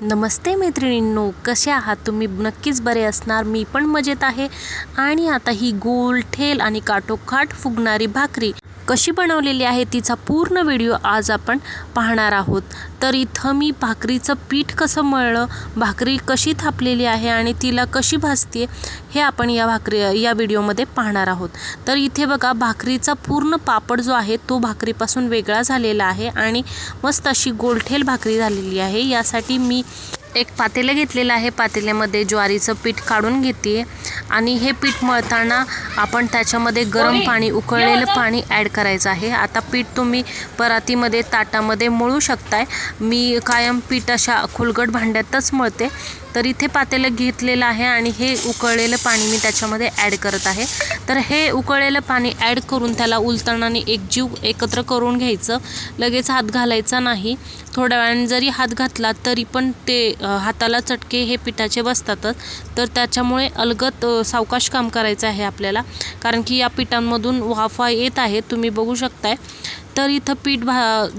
नमस्ते मैत्रिणींनो, कसे आहात तुम्ही? नक्कीच बरे असणार. मी पण मजेत आहे. आणि आता ही गोल ठेल आणि काठोकाठ फुगणारी भाकरी कशी बनवलेली आहे तिचा पूर्ण व्हिडिओ आज आपण पाहणार आहोत. तर इथं मी भाकरीचं पीठ कसं मळलं, भाकरी कशी थापलेली आहे आणि तिला कशी भाजते हे आपण या व्हिडिओमध्ये पाहणार आहोत. तर इथे बघा, भाकरीचा पूर्ण पापड जो आहे तो भाकरीपासून वेगळा झालेला आहे आणि मस्त अशी गोलठेल भाकरी झालेली आहे. यासाठी मी एक पातेलं घेतलेलं आहे. पातेल्यामध्ये ज्वारीचं पीठ काढून घेते आणि हे पीठ मळताना आपण त्याच्यामध्ये गरम पाणी, उकळलेलं पाणी ॲड करायचं आहे. आता पीठ तुम्ही परातीमध्ये, ताटामध्ये मळू शकताय. मी कायम पीठ अशा खोलगट भांड्यातच मळते. तर इथे पातेलं घेतलेलं आहे आणि हे उकळलेलं पाणी मी त्याच्यामध्ये ॲड करत आहे. तर हे उकळलेलं पाणी ॲड करून त्याला उलटवणाने एकत्र करून घ्यायचं. लगेच हात घालायचा नाही. थोड्या वेळाने जरी हात घातला तरी पण ते हाताला चटके हे पिठाचे बसतातच. तर त्याच्यामुळे अलगद सावकाश काम करायचं आहे आपल्याला, कारण की या पिठांमधून वाफा येत आहे, तुम्ही बघू शकताय. तर इथं पीठ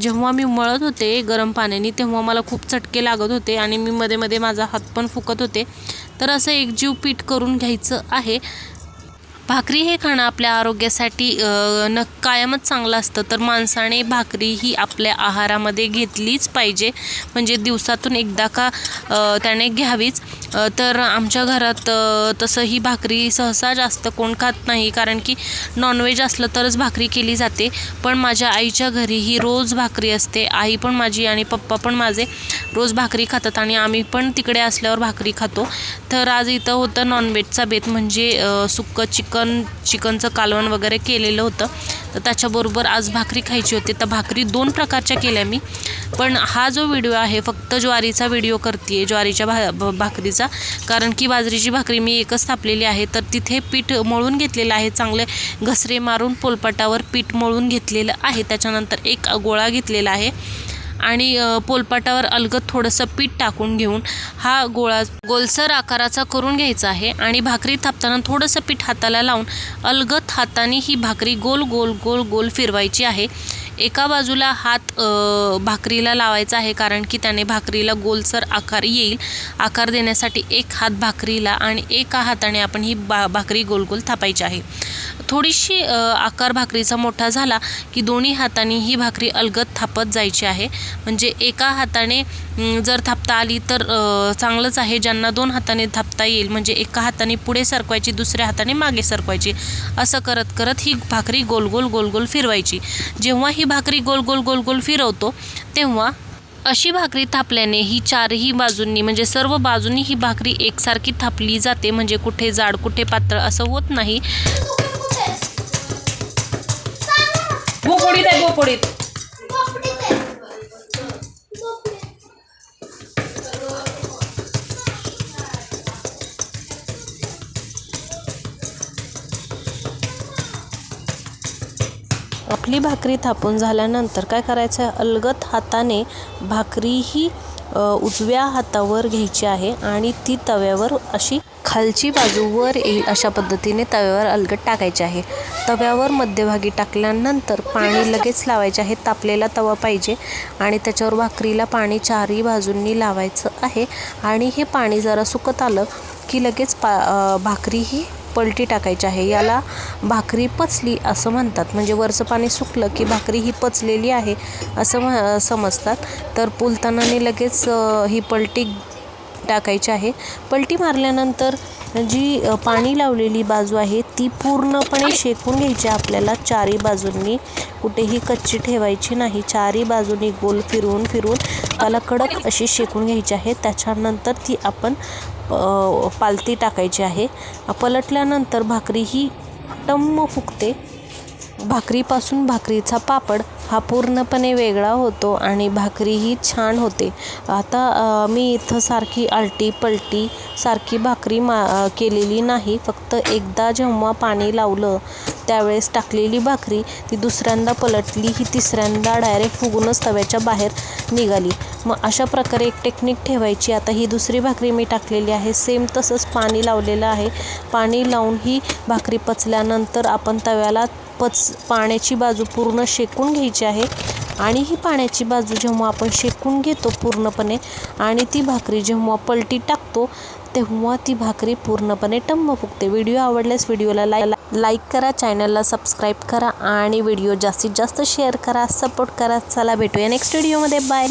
जेव्हा मी मळत होते गरम पाण्याने तेव्हा मला खूप चटके लागत होते आणि मी मध्ये मध्ये माझा हात पण फुकत होते. तर असं एकजीव पीठ करून घ्यायचं आहे. भाकरी हे खाणं आपल्या आरोग्यासाठी कायमच चांगलं असतं. तर माणसाने भाकरी ही आपल्या आहारामध्ये घेतलीच पाहिजे, म्हणजे दिवसातून एकदा का त्याने घ्यावीच. तर आमच्या घरात तसं ही भाकरी सहसा जास्त कोण खात नाही, कारण की नॉनव्हेज असलं तरच भाकरी केली जाते. पण माझ्या आईच्या घरी ही रोज भाकरी असते. आई पण माझी आणि पप्पा पण माझे रोज भाकरी खातात आणि आम्ही पण तिकडे असल्यावर भाकरी खातो. तर आज इथं होतं नॉनव्हेजचा बेत, म्हणजे सुक्कं चिकनचं कालवण वगैरे केलेलं होतं. तर त्याच्याबरोबर आज भाकरी खायची होती. तर भाकरी 2 प्रकारच्या केल्या मी. पण हा जो व्हिडिओ आहे फक्त ज्वारीचा व्हिडिओ करते, ज्वारीच्या भाकरीचा, कारण की बाजरीची भाकरी मी एकच थापलेली आहे. तर तिथे पीठ मळून घेतलेलं आहे, चांगले घसरे मारून पोलपाटावर पीठ मळून घेतलेलं आहे. त्याच्यानंतर एक गोळा घेतलेला आहे आणि पोलपाटावर अलगद थोडंसं पीठ टाकून घेऊन हा गोळा गोलसर आकाराचा करून घ्यायचा आहे. आणि भाकरी थापताना थोडंसं पीठ हाताला लावून अलगद हाताने ही भाकरी गोल गोल गोल गोल फिरवायची आहे. एका बाजूला हात भाकरीला लावायचा आहे, कारण की त्याने भाकरीला गोलसर आकार येईल. आकार देण्यासाठी एक हात भाकरीला आणि एका हाताने आपण ही भाकरी गोल गोल थापायची आहे. थोडीशी आकार भाकरीचा मोठा झाला की दोन्ही हातांनी ही भाकरी अलगद थापत जायची आहे. म्हणजे एका हाताने जर थापता आली तर चांगलंच आहे. ज्यांना 2 हाताने थापता येईल, म्हणजे एका हाताने पुढे सरकवायची, दुसऱ्या हाताने मागे सरकवायची, असं करत करत ही भाकरी गोल गोल गोल गोल फिरवायची. जेव्हा ही भाकरी गोल गोल गोल गोल फिरवतो तेव्हा अशी भाकरी थापल्याने ही चारही बाजूंनी, म्हणजे सर्व बाजूंनी ही भाकरी एकसारखी थापली जाते. म्हणजे कुठे जाड कुठे पातळ असं होत नाही. आपली भाकरी थापून झाल्यानंतर काय करायचं आहे, अलगद हाताने भाकरी ही उजव्या हातावर घ्यायची आहे आणि ती तव्यावर अशी खालची बाजू वर येईल अशा पद्धतीने तव्यावर अलगद टाकायची आहे. तव्यावर मध्यभागी टाकल्यानंतर पाणी लगेच लावायचे आहे. तापलेला तवा पाहिजे आणि त्याच्यावर भाकरीला पाणी चारही बाजूंनी लावायचं आहे. आणि हे पाणी जरा सुकत आलं की लगेच भाकरी ही पलटी टाकायची आहे. याला भाकरी पचली असं म्हणतात, म्हणजे वरचं पाणी सुकलं की भाकरी ही पचलेली आहे असं समजतात. तर पुलतानाने लगेच ही पलटी टाकायची आहे. पलटी मारल्यानंतर जी पाणी लावलेली बाजू आहे ती पूर्णपणे शेकून घ्यायची आपल्याला. चारही बाजूंनी कुठेही कच्ची ठेवायची नाही. चारही बाजूंनी गोल फिरवून त्याला कडक अशी शेकून घ्यायची आहे. त्याच्यानंतर ती आपण पालती टाकायची आहे. पलटल्यानंतर भाकरी ही टम्म फुगते. भाकरीपासून भाकरीचा पापड हा पूर्णपणे वेगळा होतो आणि भाकरी ही छान होते. आता मी इथं सारखी आलटी पलटी सारखी भाकरी केलेली नाही. फक्त एकदा जेव्हा पाणी लावलं त्यावेळेस टाकलेली भाकरी ती दुसऱ्यांदा पलटली, ही तिसऱ्यांदा डायरेक्ट फुगूनच तव्याच्या बाहेर निघाली. मग अशा प्रकारे एक टेक्निक ठेवायची. आता ही दुसरी भाकरी मी टाकलेली आहे, सेम तसंच पाणी लावलेलं आहे. पाणी लावून ही भाकरी पचल्यानंतर आपण तव्याला पाण्याची बाजू पूर्ण शेकून घ्यायची आहे आणि ही पाण्याची बाजू जेव्हा आपण शेकून घेतो पूर्णपणे आणि ती भाकरी जेव्हा पलटी टाकतो तेव्हा ती भाकरी पूर्णपणे टम्म फुगते. व्हिडिओ आवडल्यास व्हिडिओला लाईक करा, चॅनलला सबस्क्राईब करा आणि व्हिडिओ जास्तीत जास्त शेअर करा, सपोर्ट करा. चला भेटूया नेक्स्ट व्हिडिओमध्ये. बाय.